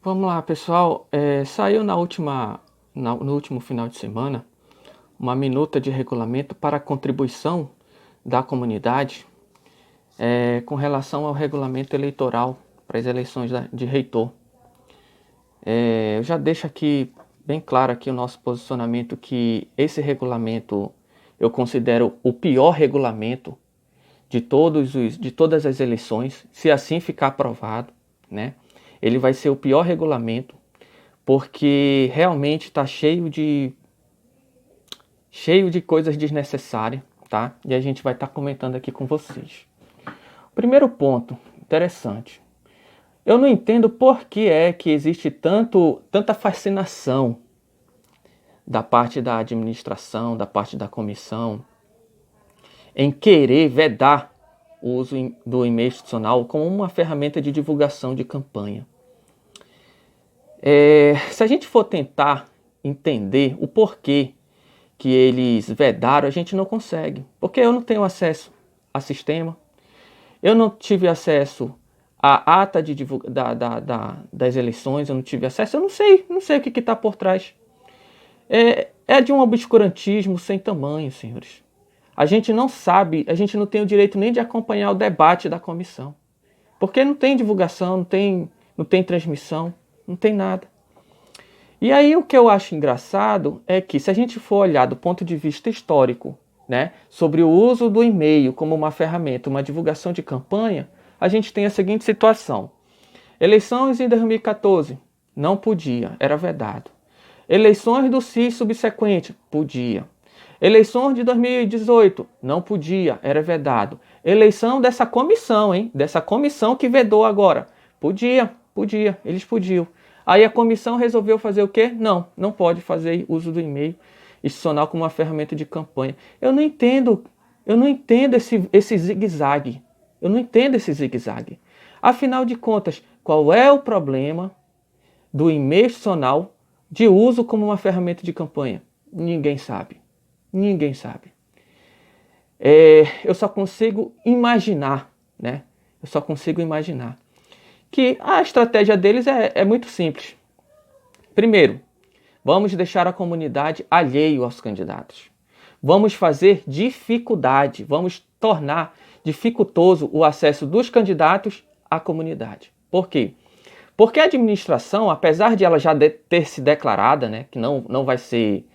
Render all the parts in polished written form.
Vamos lá, pessoal. Saiu no último final de semana uma minuta de regulamento para a contribuição da comunidade com relação ao regulamento eleitoral para as eleições de reitor. Eu já deixo aqui bem claro aqui o nosso posicionamento que esse regulamento eu considero o pior regulamento de todas as eleições, se assim ficar aprovado, né? Ele vai ser o pior regulamento, porque realmente está cheio de coisas desnecessárias, tá? E a gente vai estar comentando aqui com vocês. Primeiro ponto, interessante. Eu não entendo por que é que existe tanta fascinação da parte da administração, da parte da comissão, em querer vedar o uso do e-mail institucional como uma ferramenta de divulgação de campanha. Se a gente for tentar entender o porquê que eles vedaram, a gente não consegue. Porque eu não tenho acesso a sistema, eu não tive acesso à ata das eleições, eu não tive acesso, eu não sei o que está por trás. É de um obscurantismo sem tamanho, senhores. A gente não sabe, a gente não tem o direito nem de acompanhar o debate da comissão. Porque não tem divulgação, não tem transmissão, não tem nada. E aí o que eu acho engraçado é que se a gente for olhar do ponto de vista histórico, né, sobre o uso do e-mail como uma ferramenta, uma divulgação de campanha, a gente tem a seguinte situação. Eleições em 2014, não podia, era vedado. Eleições do CIS subsequente, podia. Eleições de 2018, não podia, era vedado. Eleição dessa comissão, dessa comissão que vedou agora, podia, eles podiam. Aí a comissão resolveu fazer o quê? Não pode fazer uso do e-mail institucional como uma ferramenta de campanha. Eu não entendo esse zigue-zague. Eu não entendo esse zigue-zague. Afinal de contas, qual é o problema do e-mail institucional de uso como uma ferramenta de campanha? Ninguém sabe. Ninguém sabe. Eu só consigo imaginar, né? Eu só consigo imaginar que a estratégia deles é muito simples. Primeiro, vamos deixar a comunidade alheio aos candidatos. Vamos fazer dificuldade, vamos tornar dificultoso o acesso dos candidatos à comunidade. Por quê? Porque a administração, apesar de ela já ter se declarada, né, que não vai ser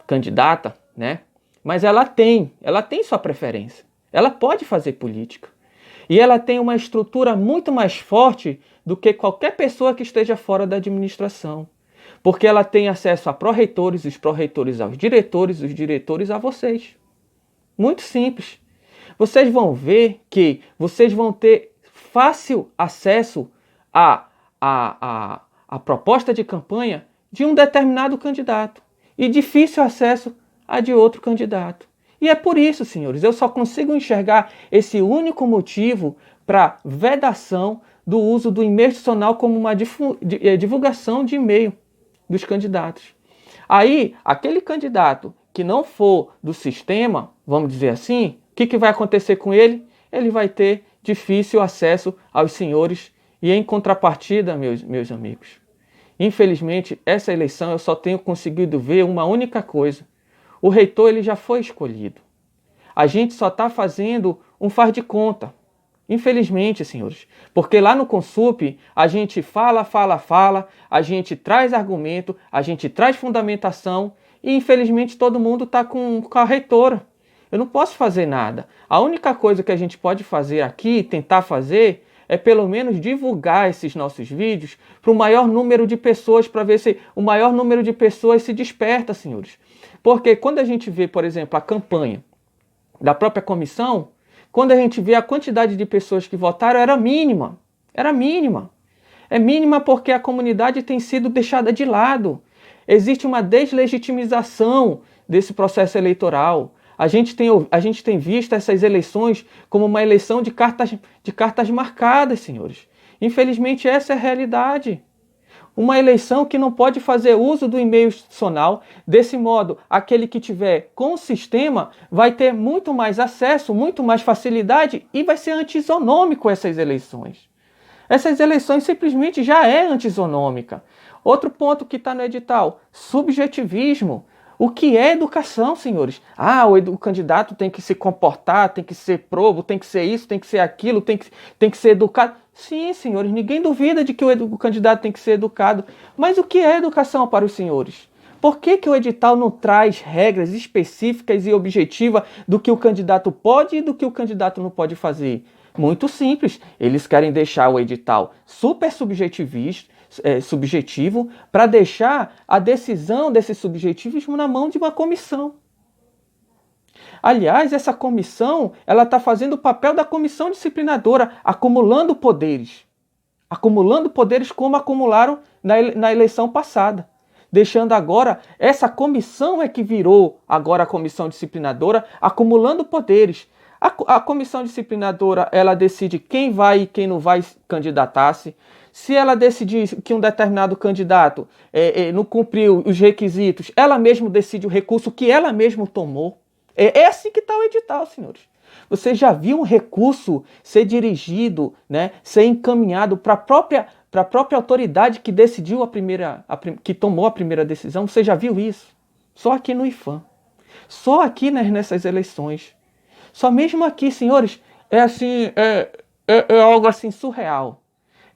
candidata, né, mas ela tem sua preferência. Ela pode fazer política. E ela tem uma estrutura muito mais forte do que qualquer pessoa que esteja fora da administração. Porque ela tem acesso a pró-reitores, os pró-reitores aos diretores, os diretores a vocês. Muito simples. Vocês vão ver que vocês vão ter fácil acesso à proposta de campanha de um determinado candidato e difícil acesso a de outro candidato. E é por isso, senhores, eu só consigo enxergar esse único motivo para vedação do uso do e-mail institucional como uma divulgação de e-mail dos candidatos. Aí, aquele candidato que não for do sistema, vamos dizer assim, o que vai acontecer com ele? Ele vai ter difícil acesso aos senhores e, em contrapartida, meus amigos, infelizmente, essa eleição eu só tenho conseguido ver uma única coisa. O reitor ele já foi escolhido. A gente só está fazendo um faz de conta. Infelizmente, senhores. Porque lá no Consup, a gente fala, a gente traz argumento, a gente traz fundamentação e, infelizmente, todo mundo está com a reitora. Eu não posso fazer nada. A única coisa que a gente pode fazer aqui, tentar fazer, é pelo menos divulgar esses nossos vídeos para o maior número de pessoas, para ver se o maior número de pessoas se desperta, senhores. Porque quando a gente vê, por exemplo, a campanha da própria comissão, quando a gente vê a quantidade de pessoas que votaram, era mínima. Era mínima. É mínima porque a comunidade tem sido deixada de lado. Existe uma deslegitimização desse processo eleitoral. A gente tem visto essas eleições como uma eleição de cartas marcadas, senhores. Infelizmente, essa é a realidade. Uma eleição que não pode fazer uso do e-mail institucional. Desse modo, aquele que tiver com o sistema vai ter muito mais acesso, muito mais facilidade e vai ser antisonômico essas eleições. Essas eleições simplesmente já é antisonômica. Outro ponto que está no edital, subjetivismo. O que é educação, senhores? O candidato tem que se comportar, tem que ser probo, tem que ser isso, tem que ser aquilo, tem que ser educado. Sim, senhores, ninguém duvida de que o candidato tem que ser educado. Mas o que é educação para os senhores? Por que o edital não traz regras específicas e objetivas do que o candidato pode e do que o candidato não pode fazer? Muito simples, eles querem deixar o edital super subjetivo para deixar a decisão desse subjetivismo na mão de uma comissão. Aliás, essa comissão, ela está fazendo o papel da comissão disciplinadora, acumulando poderes como acumularam na eleição passada. Deixando agora, essa comissão é que virou agora a comissão disciplinadora, acumulando poderes. A comissão disciplinadora, ela decide quem vai e quem não vai candidatar-se. Se ela decidir que um determinado candidato não cumpriu os requisitos, ela mesma decide o recurso que ela mesma tomou. É assim que está o edital, senhores. Você já viu um recurso ser dirigido, né, ser encaminhado para a própria autoridade que decidiu que tomou a primeira decisão? Você já viu isso? Só aqui no IPHAN. Só aqui nessas eleições. Só mesmo aqui, senhores, é algo assim surreal.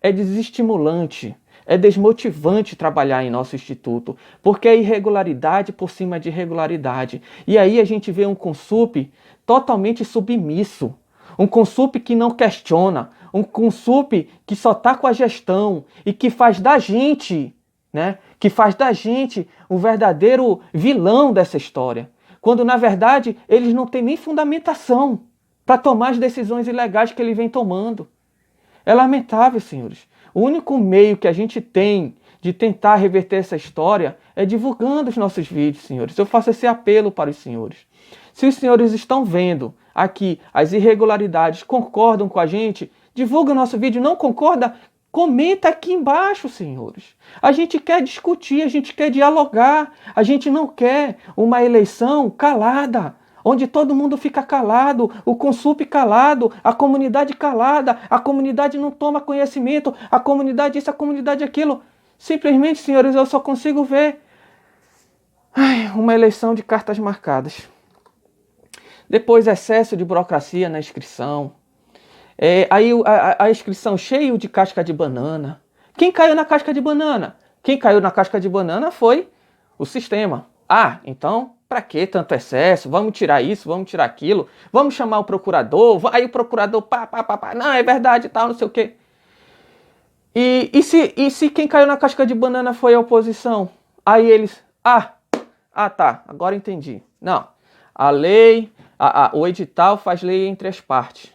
É desestimulante, é desmotivante trabalhar em nosso instituto, porque é irregularidade por cima de irregularidade. E aí a gente vê um Consup totalmente submisso, um Consup que não questiona, um Consup que só está com a gestão e que faz da gente, né? Que faz da gente um verdadeiro vilão dessa história. Quando, na verdade, eles não têm nem fundamentação para tomar as decisões ilegais que eles vêm tomando. É lamentável, senhores. O único meio que a gente tem de tentar reverter essa história é divulgando os nossos vídeos, senhores. Eu faço esse apelo para os senhores. Se os senhores estão vendo aqui as irregularidades, concordam com a gente, divulga o nosso vídeo. Não concorda? Comenta aqui embaixo, senhores. A gente quer discutir, a gente quer dialogar. A gente não quer uma eleição calada, onde todo mundo fica calado, o Consup calado, a comunidade calada, a comunidade não toma conhecimento, a comunidade isso, a comunidade aquilo. Simplesmente, senhores, eu só consigo ver uma eleição de cartas marcadas. Depois, excesso de burocracia na inscrição. Aí a inscrição cheia de casca de banana. Quem caiu na casca de banana? Quem caiu na casca de banana foi o sistema. Então, para que tanto excesso? Vamos tirar isso, vamos tirar aquilo. Vamos chamar o procurador. Aí o procurador, não, é verdade e tal, não sei o quê. E se quem caiu na casca de banana foi a oposição? Aí eles, tá, agora entendi. Não, a lei, o edital faz lei entre as partes.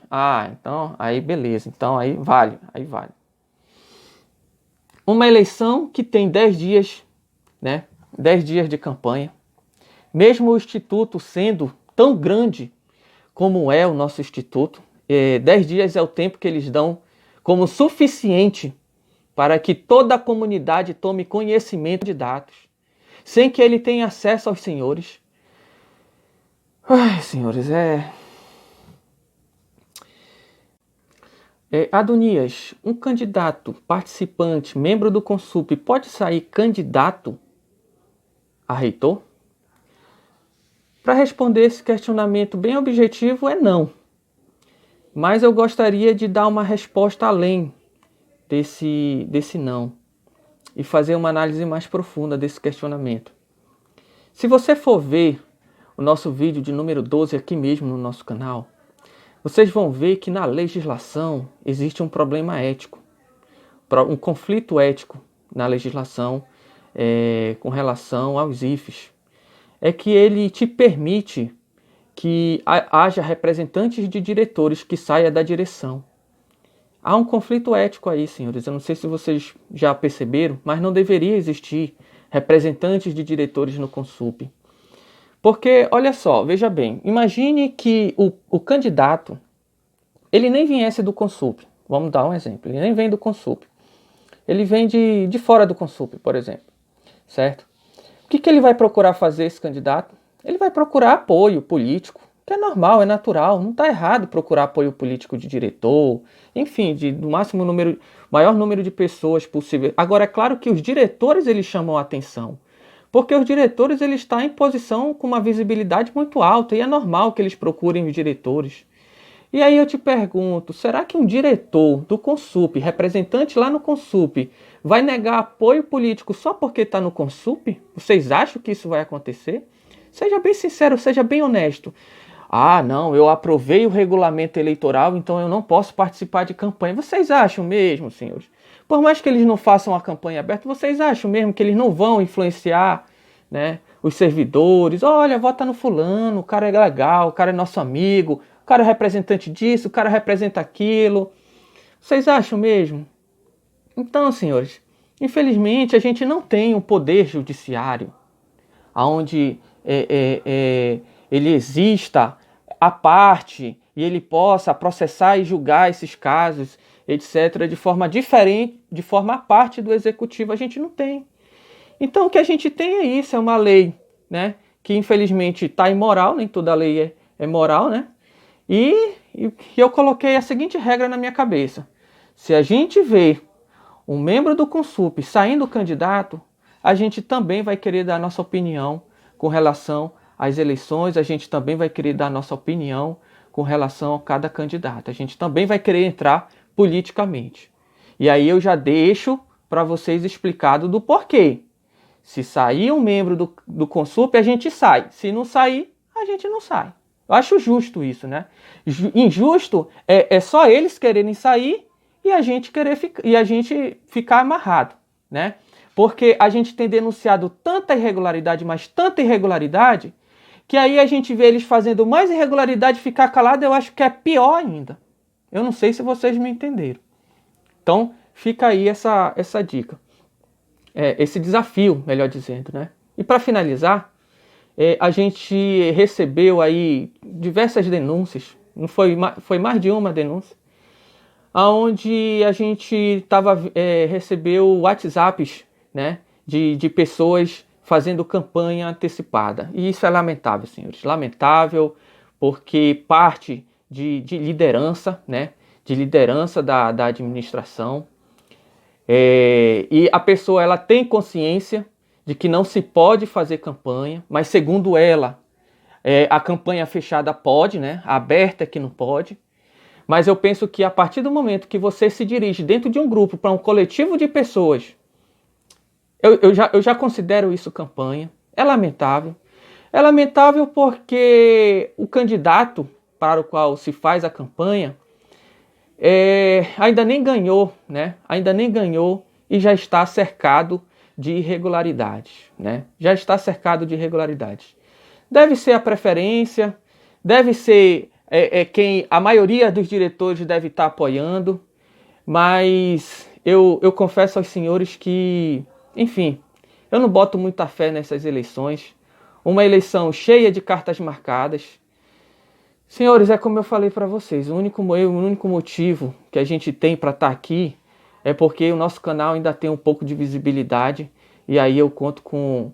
Então, aí beleza, então aí vale. Uma eleição que tem 10 dias, né? 10 dias de campanha. Mesmo o Instituto sendo tão grande como é o nosso Instituto, 10 dias é o tempo que eles dão como suficiente para que toda a comunidade tome conhecimento de dados, sem que ele tenha acesso aos senhores. Senhores, Adonias, um candidato, participante, membro do Consup, pode sair candidato a reitor? Para responder esse questionamento bem objetivo, é não. Mas eu gostaria de dar uma resposta além desse não e fazer uma análise mais profunda desse questionamento. Se você for ver o nosso vídeo de número 12 aqui mesmo no nosso canal, vocês vão ver que na legislação existe um problema ético, um conflito ético na legislação com relação aos IFES. É que ele te permite que haja representantes de diretores que saia da direção. Há um conflito ético aí, senhores. Eu não sei se vocês já perceberam, mas não deveria existir representantes de diretores no Consup. Porque, olha só, veja bem, imagine que o candidato, ele nem viesse do Consup. Vamos dar um exemplo, ele nem vem do Consup. ele vem de fora do Consup, por exemplo, certo? O que ele vai procurar fazer, esse candidato? Ele vai procurar apoio político, que é normal, é natural, não está errado procurar apoio político de diretor, enfim, do maior número de pessoas possível. Agora, é claro que os diretores eles chamam a atenção, porque os diretores eles estão em posição com uma visibilidade muito alta, e é normal que eles procurem os diretores. E aí eu te pergunto, será que um diretor do Consup, representante lá no Consup, vai negar apoio político só porque está no Consup? Vocês acham que isso vai acontecer? Seja bem sincero, seja bem honesto. Ah, não, eu aprovei o regulamento eleitoral, então eu não posso participar de campanha. Vocês acham mesmo, senhores? Por mais que eles não façam a campanha aberta, vocês acham mesmo que eles não vão influenciar, né, os servidores? Olha, vota no fulano, o cara é legal, o cara é nosso amigo, o cara é representante disso, o cara representa aquilo. Vocês acham mesmo? Então, senhores, infelizmente a gente não tem um poder judiciário onde ele exista à parte e ele possa processar e julgar esses casos, etc., de forma diferente, de forma à parte do executivo. A gente não tem. Então o que a gente tem é isso, é uma lei, né, que infelizmente está imoral, nem toda lei é moral, né? E eu coloquei a seguinte regra na minha cabeça: se a gente vê um membro do Consup saindo candidato, a gente também vai querer dar nossa opinião com relação às eleições, a gente também vai querer dar nossa opinião com relação a cada candidato, a gente também vai querer entrar politicamente. E aí eu já deixo para vocês explicado do porquê. Se sair um membro do Consup, a gente sai. Se não sair, a gente não sai. Eu acho justo isso, né? Injusto é só eles quererem sair e a gente ficar amarrado, né? Porque a gente tem denunciado tanta irregularidade, mas tanta irregularidade, que aí a gente vê eles fazendo mais irregularidade e ficar calado, eu acho que é pior ainda. Eu não sei se vocês me entenderam. Então, fica aí essa dica. Esse desafio, melhor dizendo, né? E para finalizar, a gente recebeu aí diversas denúncias, não foi mais de uma denúncia, onde a gente recebeu WhatsApps, né, de pessoas fazendo campanha antecipada. E isso é lamentável, senhores. Lamentável, porque parte de liderança, né, de liderança da administração. E a pessoa ela tem consciência de que não se pode fazer campanha, mas segundo ela, a campanha fechada pode, né? A aberta é que não pode. Mas eu penso que a partir do momento que você se dirige dentro de um grupo para um coletivo de pessoas, eu já considero isso campanha. É lamentável. É lamentável porque o candidato para o qual se faz a campanha ainda nem ganhou, né? Ainda nem ganhou e já está cercado de irregularidades, né? Já está cercado de irregularidades. Deve ser a preferência, deve ser quem a maioria dos diretores deve estar apoiando, mas eu confesso aos senhores que, enfim, eu não boto muita fé nessas eleições. Uma eleição cheia de cartas marcadas. Senhores, é como eu falei para vocês, o único motivo que a gente tem para estar aqui é porque o nosso canal ainda tem um pouco de visibilidade, e aí eu conto com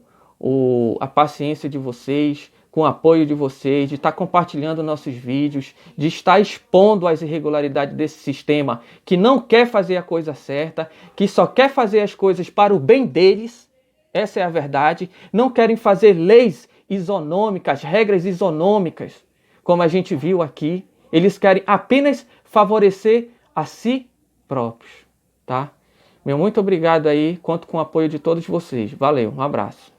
a paciência de vocês, com o apoio de vocês, de estar compartilhando nossos vídeos, de estar expondo as irregularidades desse sistema que não quer fazer a coisa certa, que só quer fazer as coisas para o bem deles. Essa é a verdade. Não querem fazer leis isonômicas, regras isonômicas, como a gente viu aqui. Eles querem apenas favorecer a si próprios, tá? Meu muito obrigado aí, conto com o apoio de todos vocês. Valeu, um abraço.